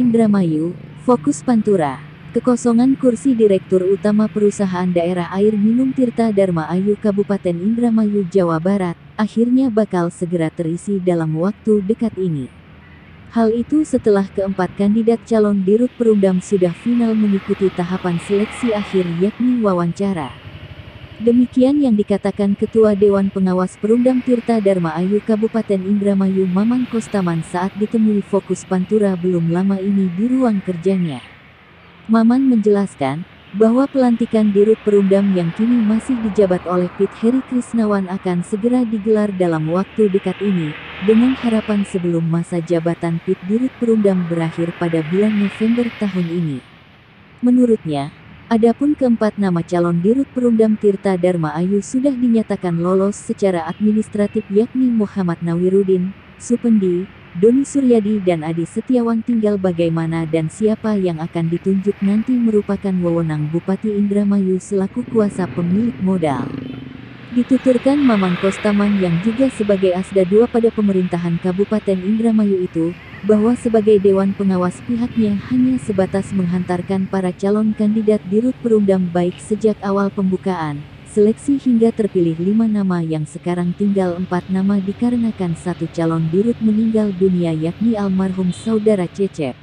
Indramayu, fokus Pantura. Kekosongan kursi Direktur Utama Perusahaan Daerah Air Minum Tirta Dharma Ayu Kabupaten Indramayu, Jawa Barat, akhirnya bakal segera terisi dalam waktu dekat ini. Hal itu setelah keempat kandidat calon Dirut Perumdam sudah final mengikuti tahapan seleksi akhir yakni wawancara. Demikian yang dikatakan Ketua Dewan Pengawas Perumdam Tirta Dharma Ayu Kabupaten Indramayu Maman Kostaman saat ditemui Fokus Pantura belum lama ini di ruang kerjanya. Maman menjelaskan bahwa pelantikan Dirut Perumdam yang kini masih dijabat oleh Pit Heri Krisnawan akan segera digelar dalam waktu dekat ini, dengan harapan sebelum masa jabatan Pit Dirut Perumdam berakhir pada bulan November tahun ini. Menurutnya, adapun keempat nama calon Dirut Perumdam Tirta Dharma Ayu sudah dinyatakan lolos secara administratif yakni Muhammad Nawiruddin, Supendi, Doni Suryadi dan Adi Setiawan. Tinggal bagaimana dan siapa yang akan ditunjuk nanti merupakan wewenang Bupati Indramayu selaku kuasa pemilik modal. Dituturkan Maman Kostaman yang juga sebagai Asda II pada pemerintahan Kabupaten Indramayu itu, bahwa sebagai Dewan Pengawas pihaknya hanya sebatas menghantarkan para calon kandidat Dirut Perumdam baik sejak awal pembukaan, seleksi hingga terpilih 5 nama yang sekarang tinggal 4 nama dikarenakan satu calon Dirut meninggal dunia yakni almarhum Saudara Cecep.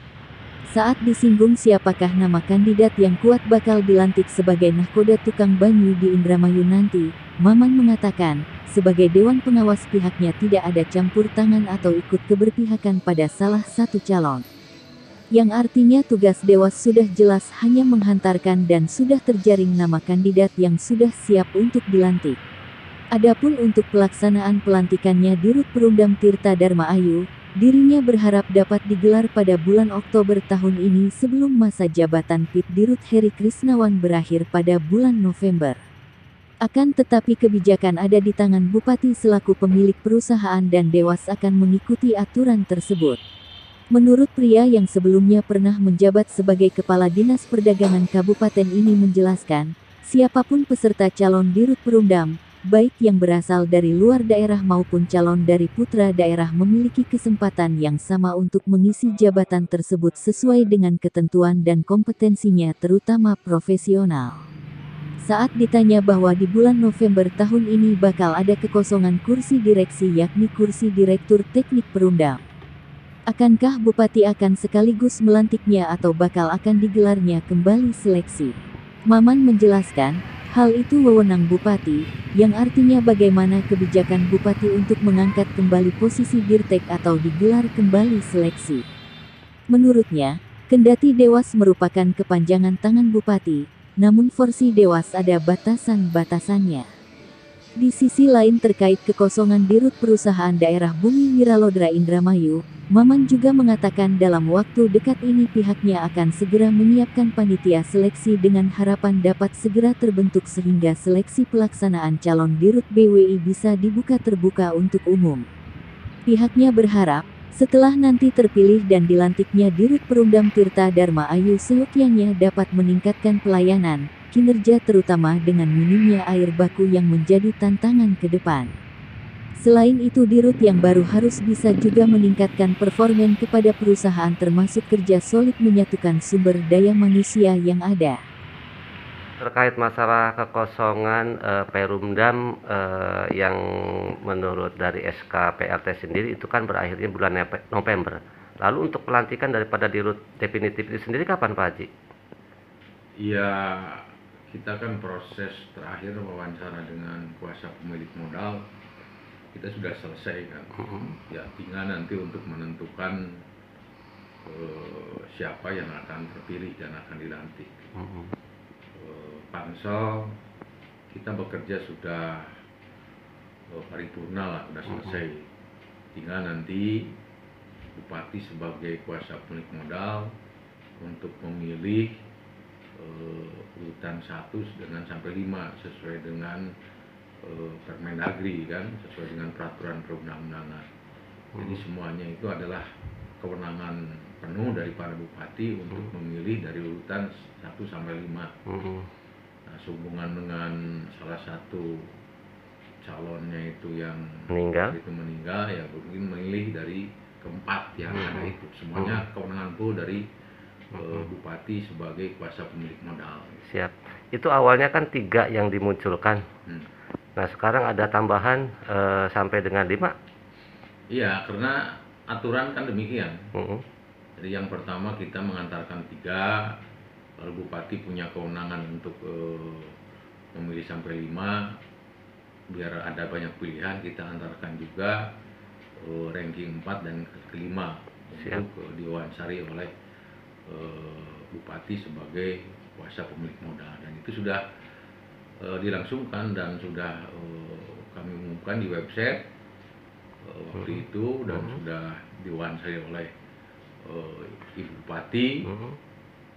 Saat disinggung siapakah nama kandidat yang kuat bakal dilantik sebagai nahkoda tukang banyu di Indramayu nanti, Maman mengatakan, sebagai Dewan Pengawas pihaknya tidak ada campur tangan atau ikut keberpihakan pada salah satu calon. Yang artinya tugas Dewas sudah jelas hanya menghantarkan dan sudah terjaring nama kandidat yang sudah siap untuk dilantik. Adapun untuk pelaksanaan pelantikannya Dirut Perumdam Tirta Dharma Ayu, dirinya berharap dapat digelar pada bulan Oktober tahun ini sebelum masa jabatan Pit Dirut Heri Krisnawan berakhir pada bulan November. Akan tetapi kebijakan ada di tangan Bupati selaku pemilik perusahaan dan Dewas akan mengikuti aturan tersebut. Menurut pria yang sebelumnya pernah menjabat sebagai Kepala Dinas Perdagangan Kabupaten ini menjelaskan, siapapun peserta calon Dirut Perumdam, baik yang berasal dari luar daerah maupun calon dari putra daerah memiliki kesempatan yang sama untuk mengisi jabatan tersebut sesuai dengan ketentuan dan kompetensinya terutama profesional. Saat ditanya bahwa di bulan November tahun ini bakal ada kekosongan kursi direksi yakni kursi Direktur Teknik Perumdam. Akankah Bupati akan sekaligus melantiknya atau bakal akan digelarnya kembali seleksi? Maman menjelaskan, hal itu wewenang Bupati, yang artinya bagaimana kebijakan Bupati untuk mengangkat kembali posisi Dirtek atau digelar kembali seleksi. Menurutnya, kendati Dewas merupakan kepanjangan tangan Bupati, namun versi Dewas ada batasan-batasannya. Di sisi lain terkait kekosongan Dirut Perusahaan Daerah Bumi Wiralodra Indramayu, Maman juga mengatakan dalam waktu dekat ini pihaknya akan segera menyiapkan panitia seleksi dengan harapan dapat segera terbentuk sehingga seleksi pelaksanaan calon Dirut BWI bisa dibuka terbuka untuk umum. Pihaknya berharap, setelah nanti terpilih dan dilantiknya Dirut Perumdam Tirta Dharma Ayu seyogyanya dapat meningkatkan pelayanan, kinerja terutama dengan minimnya air baku yang menjadi tantangan ke depan. Selain itu Dirut yang baru harus bisa juga meningkatkan performa kepada perusahaan termasuk kerja solid menyatukan sumber daya manusia yang ada. Terkait masalah kekosongan Perumdam yang menurut dari SK PRT sendiri itu kan berakhirnya bulan November. Lalu untuk pelantikan daripada Dirut definitif itu sendiri kapan Pak Haji? Ya, kita kan proses terakhir wawancara dengan kuasa pemilik modal kita sudah selesai kan. Ya tinggal nanti untuk menentukan siapa yang akan terpilih dan akan dilantik. Pansel kita bekerja sudah paripurna lah, sudah selesai. Tinggal nanti Bupati sebagai kuasa pemilik modal untuk memilih urutan 1 dengan sampai 5 sesuai dengan Permendagri kan, sesuai dengan peraturan perundang-undangan. Jadi semuanya itu adalah kewenangan penuh dari para bupati untuk memilih dari urutan 1 sampai 5. Nah, sehubungan dengan salah satu calonnya itu yang meninggal ya mungkin memilih dari keempat yang ada itu semuanya kewenangan full dari bupati sebagai kuasa pemilik modal. Siap. Itu awalnya kan 3 yang dimunculkan. Nah, sekarang ada tambahan sampai dengan 5. Iya, karena aturan kan demikian. Jadi yang pertama kita mengantarkan 3, lalu bupati punya kewenangan untuk memilih sampai 5. Biar ada banyak pilihan, kita antarkan juga ranking 4 dan ke-5 untuk diwawancari oleh bupati sebagai kuasa pemilik modal, dan itu sudah dilangsungkan dan sudah kami umumkan di website waktu itu, dan sudah diwawancari oleh Ibu Bupati,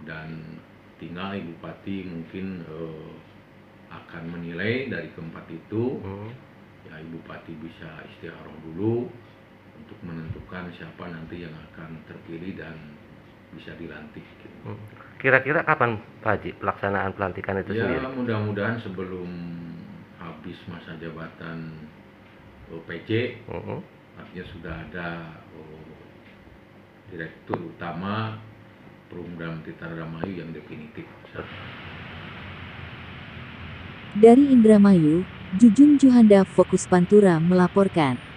dan tinggal Ibu Bupati mungkin akan menilai dari keempat itu. Ya, Ibu Bupati bisa istikharah dulu untuk menentukan siapa nanti yang akan terpilih dan bisa dilantik. Kira-kira kapan Pak Haji pelaksanaan pelantikan itu sendiri? Ya, mudah-mudahan sebelum habis masa jabatan PJ, artinya sudah ada direktur utama Perumdam Tirta Darmayu yang definitif. Dari Indramayu, Jujun Juhanda Fokus Pantura melaporkan.